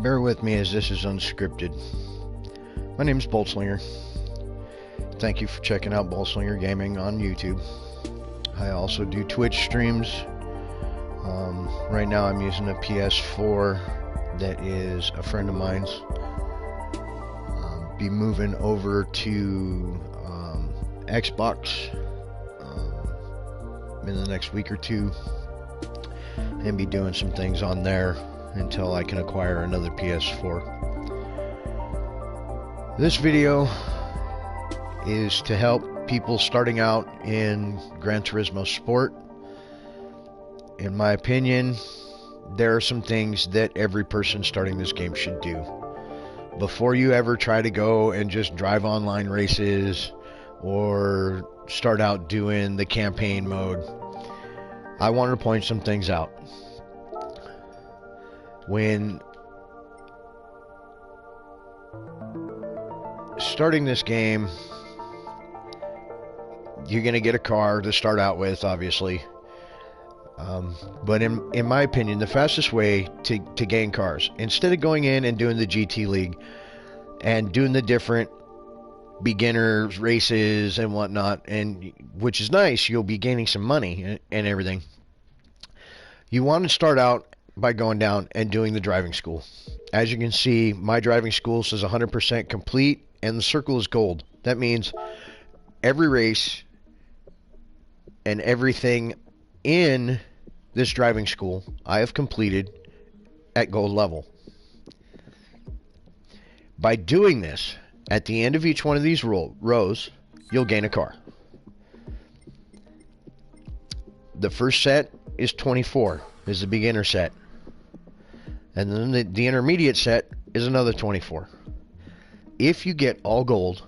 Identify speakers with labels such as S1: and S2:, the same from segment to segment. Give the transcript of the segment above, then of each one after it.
S1: Bear with me as this is unscripted. My name is BOLTSLINGER. Thank you for checking out BOLTSLINGER Gaming on YouTube. I also do Twitch streams. Right now I'm using a PS4 that is a friend of mine's. Be moving over to Xbox in the next week or two, and be doing some things on there until I can acquire another PS4. This video is to help people starting out in Gran Turismo Sport. In my opinion, there are some things that every person starting this game should do. Before you ever try to go and just drive online races or start out doing the campaign mode, I wanted to point some things out. When starting this game, you're going to get a car to start out with, obviously. But in my opinion, the fastest way to gain cars, instead of going in and doing the GT League and doing the different beginners races and whatnot, and which is nice, you'll be gaining some money and everything. You want to start out by going down and doing the driving school. As you can see, my driving school says 100% complete, and the circle is gold. That means every race and everything in this driving school I have completed at gold level. By doing this, at the end of each one of these rows, you'll gain a car. The first set is 24, is the beginner set. And then the intermediate set is another 24. If you get all gold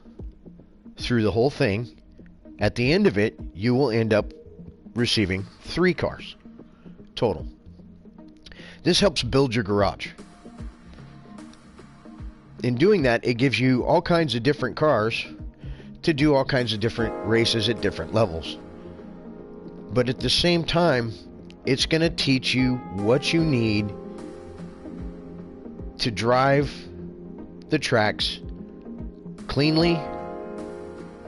S1: through the whole thing, at the end of it, you will end up receiving 3 cars total. This helps build your garage. In doing that, it gives you all kinds of different cars to do all kinds of different races at different levels. But at the same time, it's going to teach you what you need to drive the tracks cleanly,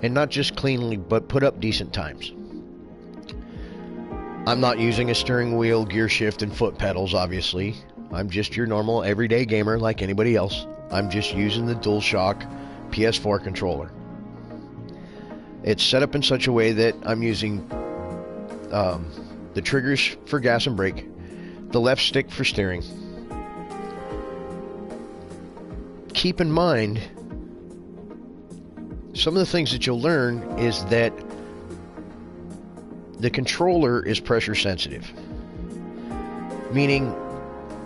S1: and not just cleanly, but put up decent times. I'm not using a steering wheel, gear shift, and foot pedals, obviously. I'm just your normal everyday gamer like anybody else. I'm just using the DualShock PS4 controller. It's set up in such a way that I'm using the triggers for gas and brake, the left stick for steering. Keep in mind, some of the things that you'll learn is that the controller is pressure sensitive. Meaning,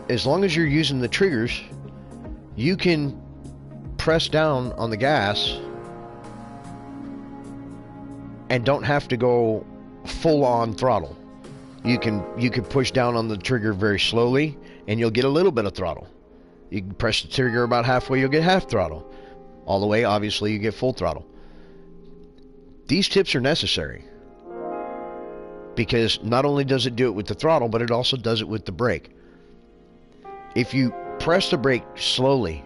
S1: as long as you're using the triggers, you can press down on the gas and don't have to go full on throttle. You can push down on the trigger very slowly and you'll get a little bit of throttle. You can press the trigger about halfway, you'll get half throttle. All the way, obviously, you get full throttle. These tips are necessary because not only does it do it with the throttle, but it also does it with the brake. If you press the brake slowly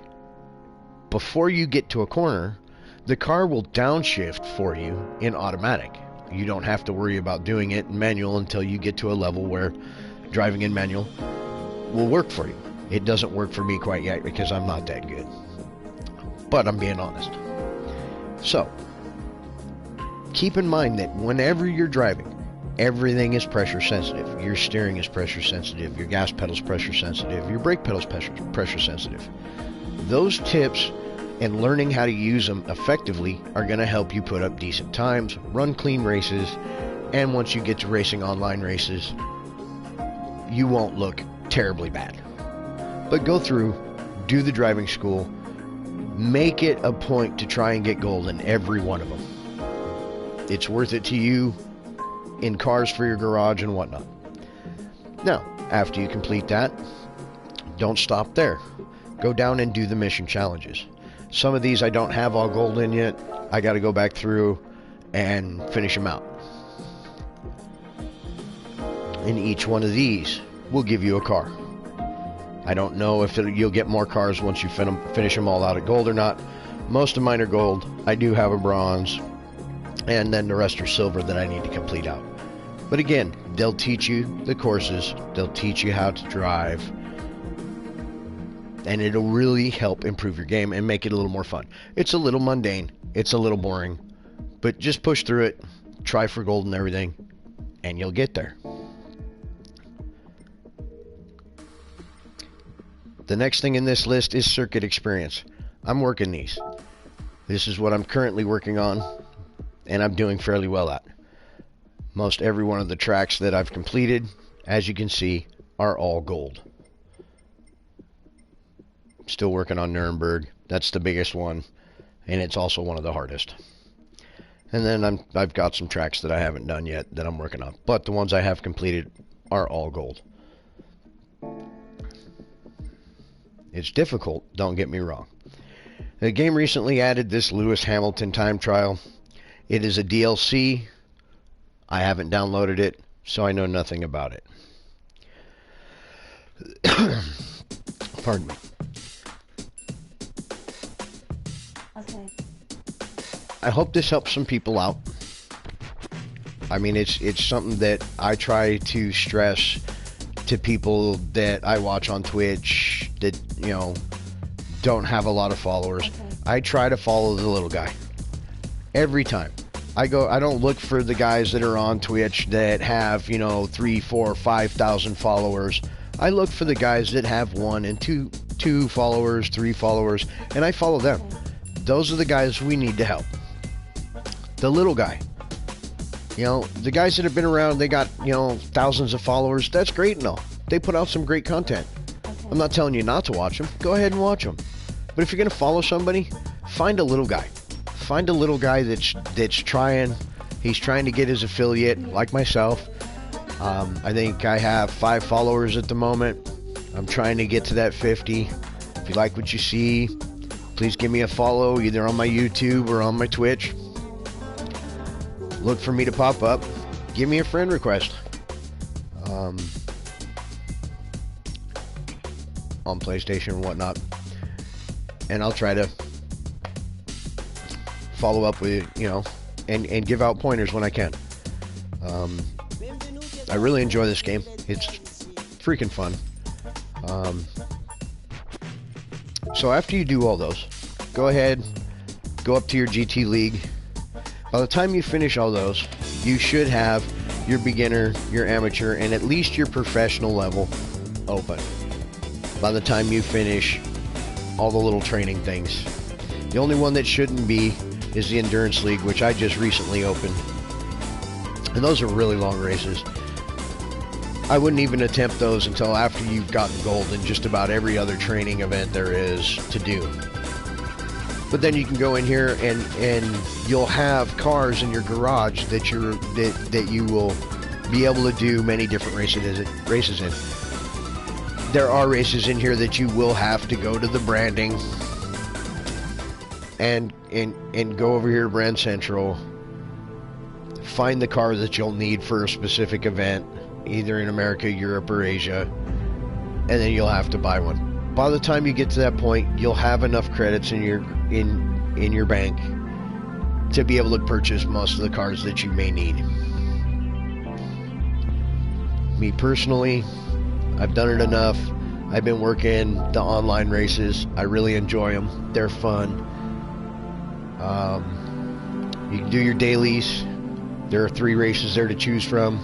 S1: before you get to a corner, the car will downshift for you in automatic. You don't have to worry about doing it in manual until you get to a level where driving in manual will work for you. It doesn't work for me quite yet because I'm not that good. But I'm being honest. So, keep in mind that whenever you're driving, everything is pressure sensitive. Your steering is pressure sensitive. Your gas pedal's pressure sensitive. Your brake pedal's pressure sensitive. Those tips and learning how to use them effectively are going to help you put up decent times, run clean races, and once you get to racing online races, you won't look terribly bad. But go through, do the driving school, make it a point to try and get gold in every one of them. It's worth it to you in cars for your garage and whatnot. Now, after you complete that, don't stop there. Go down and do the mission challenges. Some of these I don't have all gold in yet. I got to go back through and finish them out. And each one of these will give you a car. I don't know if you'll get more cars once you finish them all out at gold or not. Most of mine are gold. I do have a bronze, and then the rest are silver that I need to complete out. But again, they'll teach you the courses, they'll teach you how to drive, and it'll really help improve your game and make it a little more fun. It's a little mundane, it's a little boring, but just push through it, try for gold and everything, and you'll get there. The next thing in this list is circuit experience. I'm working these. This is what I'm currently working on, and I'm doing fairly well at. Most every one of the tracks that I've completed, as you can see, are all gold. Still working on Nuremberg. That's the biggest one, and it's also one of the hardest. And then I've got some tracks that I haven't done yet that I'm working on, but the ones I have completed are all gold. It's difficult, don't get me wrong. The game recently added this Lewis Hamilton time trial. It is a DLC. I haven't downloaded it, so I know nothing about it. Pardon me.
S2: Okay.
S1: I hope this helps some people out. I mean, it's something that I try to stress to people that I watch on Twitch that, you know, don't have a lot of followers.
S2: Okay.
S1: I try to follow the little guy every time. I don't look for the guys that are on Twitch that have, you know, 3, 4, 5,000 followers. I look for the guys that have 1 and 2 followers, 3 followers, and I follow them. Those are the guys we need to help. The little guy. You know, the guys that have been around, they got, you know, thousands of followers. That's great and all. They put out some great content.
S2: Okay.
S1: I'm not telling you not to watch them. Go ahead and watch them. But if you're going to follow somebody, find a little guy. Find a little guy that's trying. He's trying to get his affiliate, like myself. I think I have 5 followers at the moment. I'm trying to get to that 50. If you like what you see, please give me a follow either on my YouTube or on my Twitch. Look for me to pop up. Give me a friend request. On PlayStation and whatnot. And I'll try to follow up with, you know, and give out pointers when I can. I really enjoy this game. It's freaking fun. So after you do all those, go ahead, go up to your GT League. By the time you finish all those, you should have your beginner, your amateur, and at least your professional level open. By the time you finish all the little training things. The only one that shouldn't be is the Endurance League, which I just recently opened. And those are really long races. I wouldn't even attempt those until after you've gotten gold in just about every other training event there is to do. But then you can go in here and you'll have cars in your garage that you will be able to do many different races in. There are races in here that you will have to go to the branding and go over here to Brand Central, find the car that you'll need for a specific event, either in America, Europe, or Asia, and then you'll have to buy one. By the time you get to that point, you'll have enough credits in your bank to be able to purchase most of the cars that you may need. Me personally, I've done it enough. I've been working the online races. I really enjoy them. They're fun. You can do your dailies. There are 3 races there to choose from.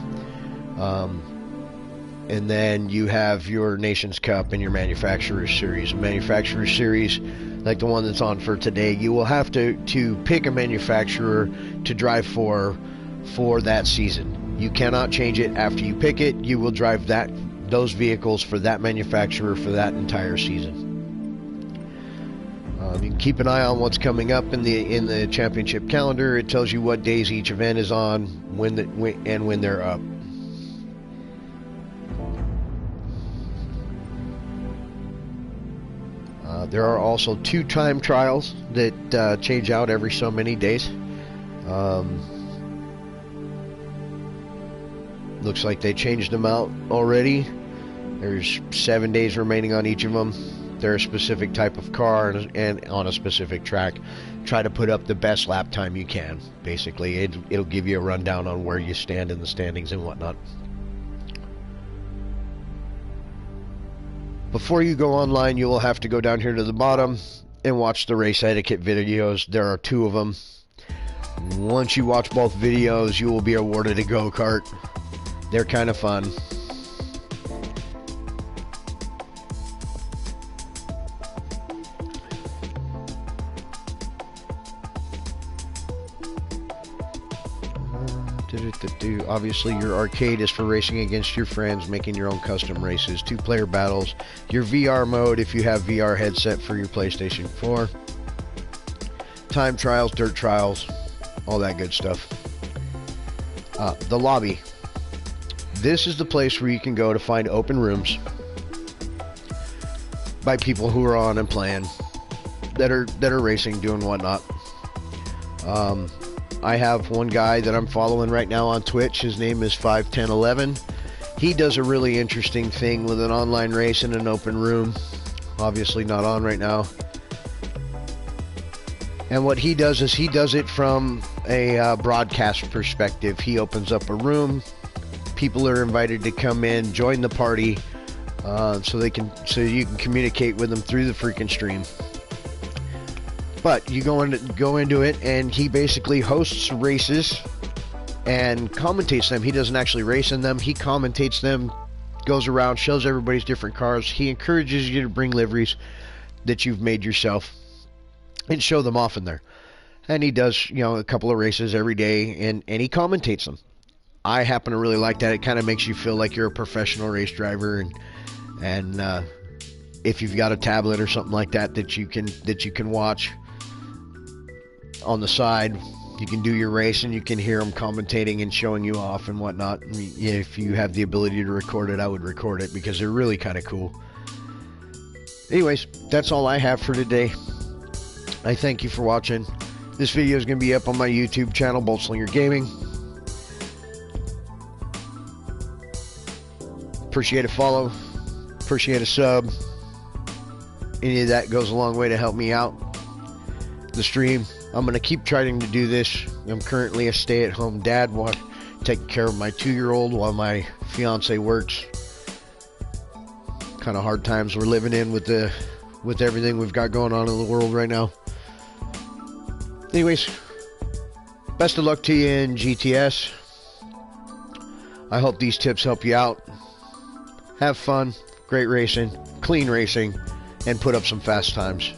S1: And then you have your Nations Cup and your Manufacturers Series. Manufacturers Series, like the one that's on for today, you will have to pick a manufacturer to drive for that season. You cannot change it after you pick it. You will drive those vehicles for that manufacturer for that entire season. You can keep an eye on what's coming up in the championship calendar. It tells you what days each event is on, when they're up. There are also 2 time trials that change out every so many days. Looks like they changed them out already. There's 7 days remaining on each of them. They're a specific type of car and on a specific track. Try to put up the best lap time you can. Basically, it'll give you a rundown on where you stand in the standings and whatnot. Before you go online, you will have to go down here to the bottom and watch the race etiquette videos. There are 2 of them. Once you watch both videos, you will be awarded a go-kart. They're kind of fun. Obviously, your arcade is for racing against your friends, making your own custom races. 2-player battles. Your VR mode, if you have VR headset for your PlayStation 4. Time trials, dirt trials, all that good stuff. The lobby. This is the place where you can go to find open rooms by people who are on and playing, that are racing, doing whatnot. I have one guy that I'm following right now on Twitch. His name is 51011. He does a really interesting thing with an online race in an open room. Obviously not on right now. And what he does is he does it from a broadcast perspective. He opens up a room. People are invited to come in, join the party, so you can communicate with them through the freaking stream. But you go into it, and he basically hosts races and commentates them. He doesn't actually race in them. He commentates them, goes around, shows everybody's different cars. He encourages you to bring liveries that you've made yourself and show them off in there. And he does, a couple of races every day, and he commentates them. I happen to really like that. It kind of makes you feel like you're a professional race driver, and if you've got a tablet or something like that you can watch on the side, you can do your race and you can hear them commentating and showing you off and whatnot. If you have the ability to record it, I would record it because they're really kind of cool. Anyways, that's all I have for today. I thank you for watching. This video is going to be up on my YouTube channel, BOLTSLINGER Gaming. Appreciate a follow, appreciate a sub. Any of that goes a long way to help me out the stream. I'm going to keep trying to do this. I'm currently a stay-at-home dad, taking care of my 2-year-old while my fiance works. Kind of hard times we're living in with everything we've got going on in the world right now. Anyways, best of luck to you in GTS. I hope these tips help you out. Have fun, great racing, clean racing, and put up some fast times.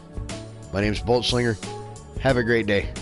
S1: My name's BOLTSLINGER. Have a great day.